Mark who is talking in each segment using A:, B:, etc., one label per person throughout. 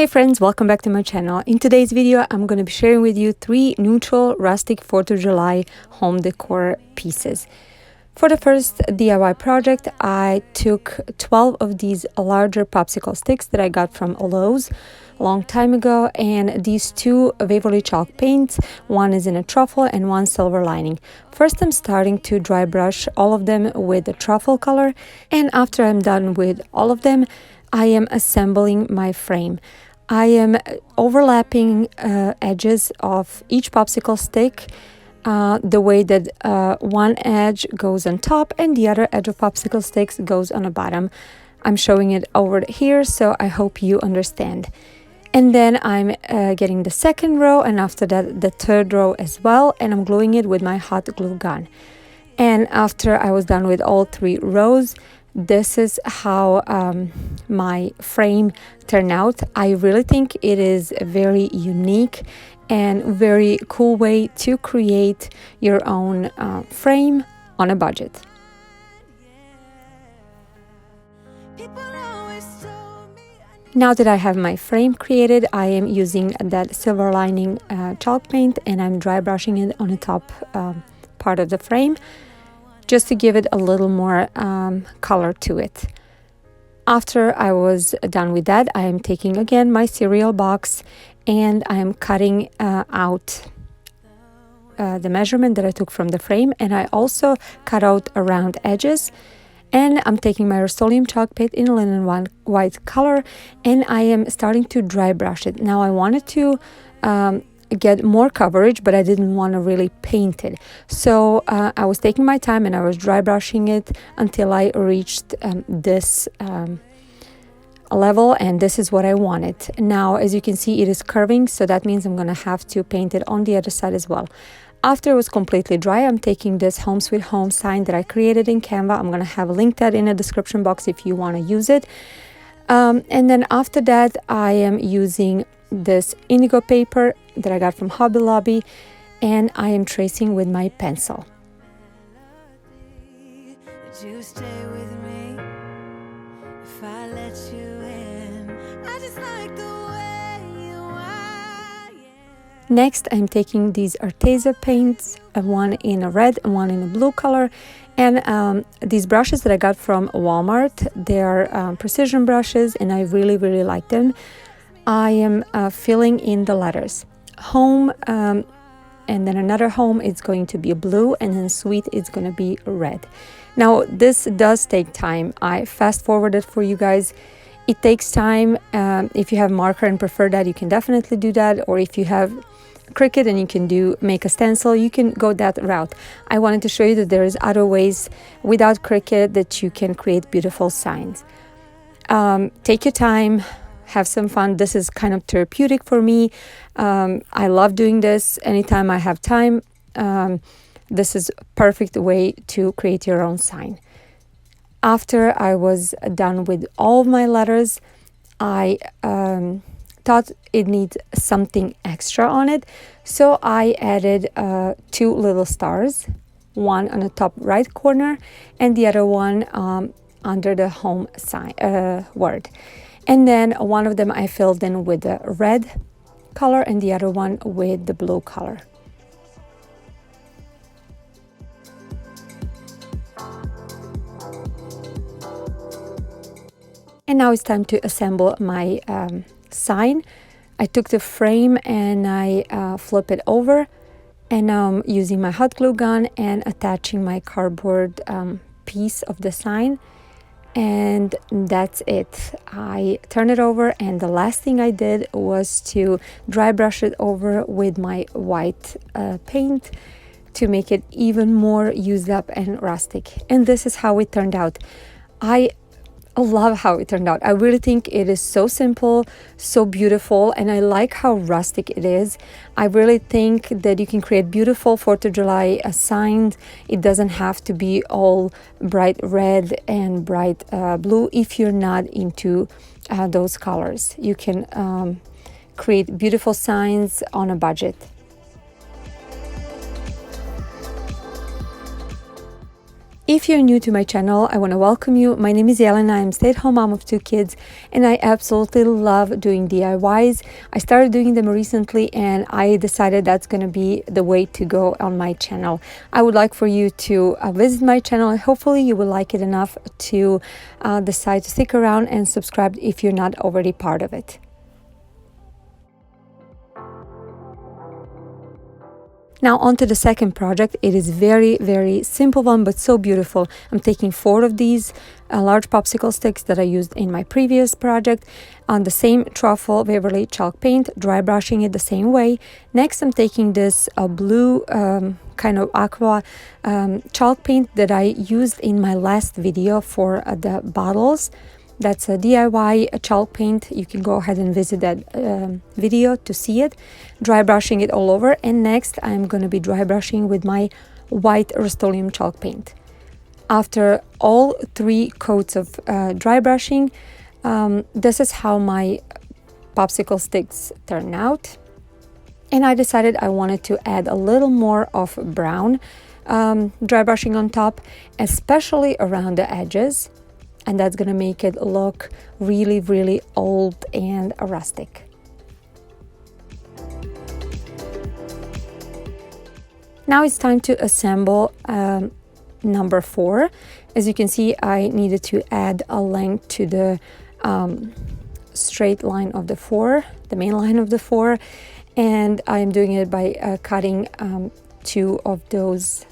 A: Hey friends, welcome back to my channel. In today's video, I'm going to be sharing with you 3 neutral rustic 4th of July home decor pieces. For the first DIY project, I took 12 of these larger popsicle sticks that I got from Lowe's a long time ago, and these 2 Waverly chalk paints. One is in a truffle and one silver lining. First, I'm starting to dry brush all of them with the truffle color, and after I'm done with all of them, I am assembling my frame. I am overlapping edges of each popsicle stick the way that one edge goes on top and the other edge of popsicle sticks goes on the bottom. I'm showing it over here, so I hope you understand. And then I'm getting the second row, and after that the third row as well, and I'm gluing it with my hot glue gun. And after I was done with all 3 rows, this is how my frame turned out. I really think it is a very unique and very cool way to create your own frame on a budget. Now that I have my frame created, I am using that silver lining chalk paint, and I'm dry brushing it on the top part of the frame, just to give it a little more color to it. After I was done with that, I am taking again my cereal box and I am cutting out the measurement that I took from the frame, and I also cut out around edges. And I'm taking my Rust-Oleum chalk paint in a linen white color, and I am starting to dry brush it. Now I wanted to get more coverage, but I didn't want to really paint it, so I was taking my time and I was dry brushing it until I reached this level, and this is what I wanted. Now, as you can see, it is curving, so that means I'm gonna have to paint it on the other side as well. After it was completely dry, I'm taking this Home Sweet Home sign that I created in Canva. I'm gonna have linked that in the description box if you want to use it. And then after that, I am using this indigo paper that I got from Hobby Lobby, and I am tracing with my pencil. Would you stay with me if I let you in? I just like the way you are. Next, I'm taking these Arteza paints, one in a red and one in a blue color, and these brushes that I got from Walmart. They are precision brushes, and I really like them. I am filling in the letters. Home, and then another home is going to be a blue, and then sweet is going to be red. Now, this does take time. I fast forwarded for you guys. It takes time. If you have marker and prefer that, you can definitely do that. Or if you have Cricut and you can make a stencil, you can go that route. I wanted to show you that there is other ways without Cricut that you can create beautiful signs. Take your time. Have some fun. This is kind of therapeutic for me. I love doing this anytime I have time. This is a perfect way to create your own sign. After I was done with all of my letters, I thought it needs something extra on it. So I added 2 little stars, one on the top right corner and the other one under the home sign word. And then one of them I filled in with the red color and the other one with the blue color. And now it's time to assemble my sign. I took the frame and I flip it over, and now I'm using my hot glue gun and attaching my cardboard piece of the sign. And that's it. I turned it over, and the last thing I did was to dry brush it over with my white paint to make it even more used up and rustic. And this is how it turned out. I love how it turned out. I really think it is so simple, so beautiful, and I like how rustic it is. I really think that you can create beautiful 4th of July signs. It doesn't have to be all bright red and bright blue if you're not into those colors. You can create beautiful signs on a budget. If you're new to my channel, I want to welcome you. My name is Jelena. I'm a stay-at-home mom of 2 kids, and I absolutely love doing DIYs. I started doing them recently, and I decided that's going to be the way to go on my channel. I would like for you to visit my channel, and hopefully you will like it enough to decide to stick around and subscribe if you're not already part of it. Now on to the second project. It is very simple one, but so beautiful. I'm taking 4 of these large popsicle sticks that I used in my previous project on the same truffle Waverly chalk paint, dry brushing it the same way. Next I'm taking this blue kind of aqua chalk paint that I used in my last video for the bottles. That's a DIY chalk paint. You can go ahead and visit that video to see it. Dry brushing it all over, and next I'm going to be dry brushing with my white Rust-Oleum chalk paint. After all 3 coats of dry brushing, this is how my popsicle sticks turn out. And I decided I wanted to add a little more of brown dry brushing on top, especially around the edges. And that's gonna make it look really old and rustic. Now it's time to assemble number 4. As you can see, I needed to add a length to the straight line of the 4, the main line of the 4, and I'm doing it by cutting 2 of those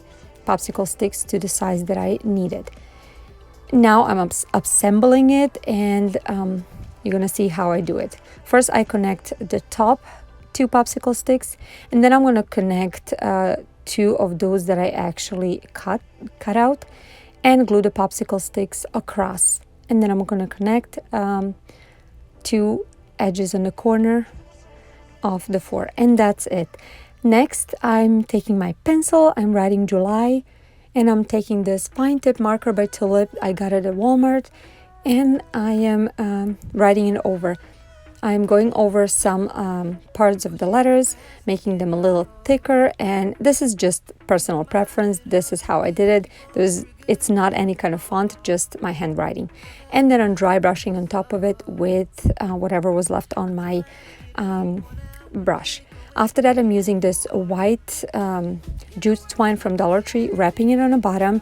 A: popsicle sticks to the size that I needed. Now I'm assembling it, and you're gonna see how I do it. First I connect the top 2 popsicle sticks, and then I'm gonna connect 2 of those that I actually cut out and glue the popsicle sticks across. And then I'm gonna connect 2 edges on the corner of the 4, and that's it. Next I'm taking my pencil, I'm writing July, and I'm taking this fine tip marker by Tulip. I got it at Walmart, and I am writing it over. I'm going over some parts of the letters, making them a little thicker, and this is just personal preference. This is how I did it. It's not any kind of font, just my handwriting. And then I'm dry brushing on top of it with whatever was left on my brush. After that, I'm using this white jute twine from Dollar Tree, wrapping it on the bottom,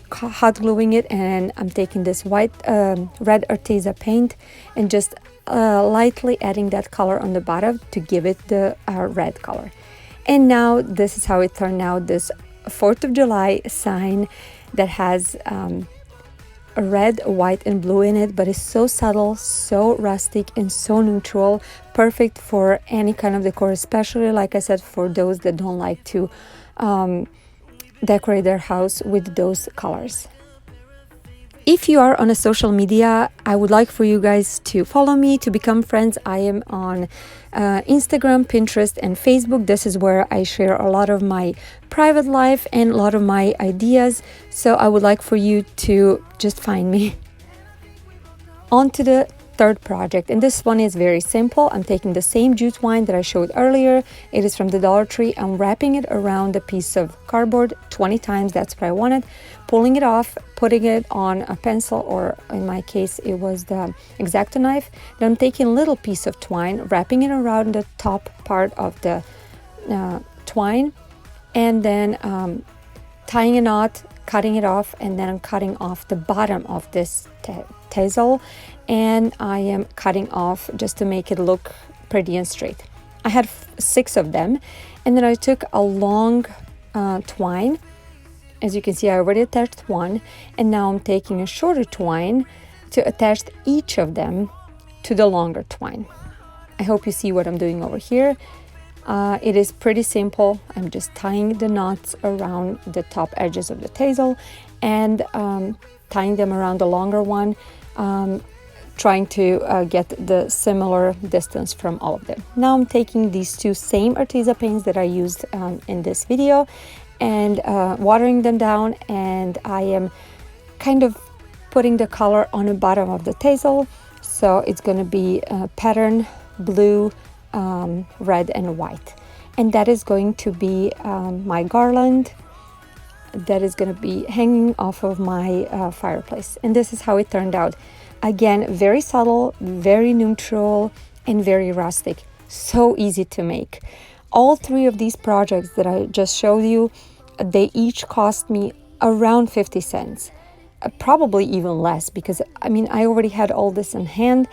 A: hot gluing it, and I'm taking this white red Arteza paint and just lightly adding that color on the bottom to give it the red color. And now this is how it turned out, this 4th of July sign that has a red, white, and blue in it, but it's so subtle, so rustic, and so neutral, perfect for any kind of decor, especially, like I said, for those that don't like to decorate their house with those colors. If you are on a social media, I would like for you guys to follow me, to become friends. I am on Instagram, Pinterest, and Facebook. This is where I share a lot of my private life and a lot of my ideas. So I would like for you to just find me. On to the 3rd project, and this one is very simple. I'm taking the same jute twine that I showed earlier. It is from the Dollar Tree. I'm wrapping it around a piece of cardboard 20 times. That's what I wanted. Pulling it off, putting it on a pencil, or in my case it was the X-Acto knife. Then I'm taking a little piece of twine, wrapping it around the top part of the twine, and then tying a knot, cutting it off, and then I'm cutting off the bottom of this tassel, and I am cutting off just to make it look pretty and straight. I had 6 of them, and then I took a long twine. As you can see, I already attached one, and now I'm taking a shorter twine to attach each of them to the longer twine. I hope you see what I'm doing over here. It is pretty simple. I'm just tying the knots around the top edges of the tassel and tying them around the longer one, trying to get the similar distance from all of them. Now I'm taking these 2 same Arteza paints that I used in this video and watering them down, and I am kind of putting the color on the bottom of the tassel. So it's going to be pattern blue, red, and white, and that is going to be my garland that is going to be hanging off of my fireplace. And this is how it turned out. Again, very subtle, very neutral, and very rustic. So easy to make. All three of these projects that I just showed you, they each cost me around 50 cents. Probably even less, because I mean, I already had all this in hand,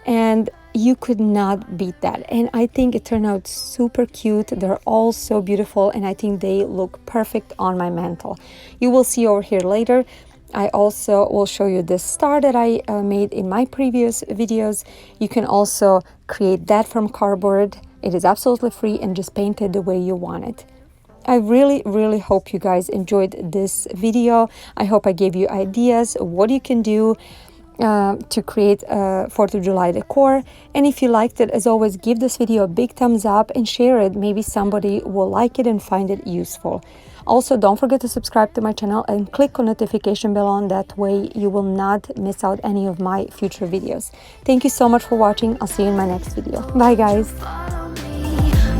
A: and you could not beat that. And I think it turned out super cute. They're all so beautiful, and I think they look perfect on my mantle. You will see over here later. I also will show you this star that I made in my previous videos. You can also create that from cardboard. It is absolutely free, and just paint it the way you want it. I really hope you guys enjoyed this video. I hope I gave you ideas of what you can do to create 4th of July decor. And if you liked it, as always, give this video a big thumbs up and share it. Maybe somebody will like it and find it useful. Also, don't forget to subscribe to my channel and click on notification bell on. That way you will not miss out any of my future videos. Thank you so much for watching. I'll see you in my next video. Bye guys.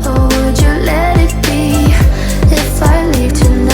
B: Or would you let it be if I leave tonight?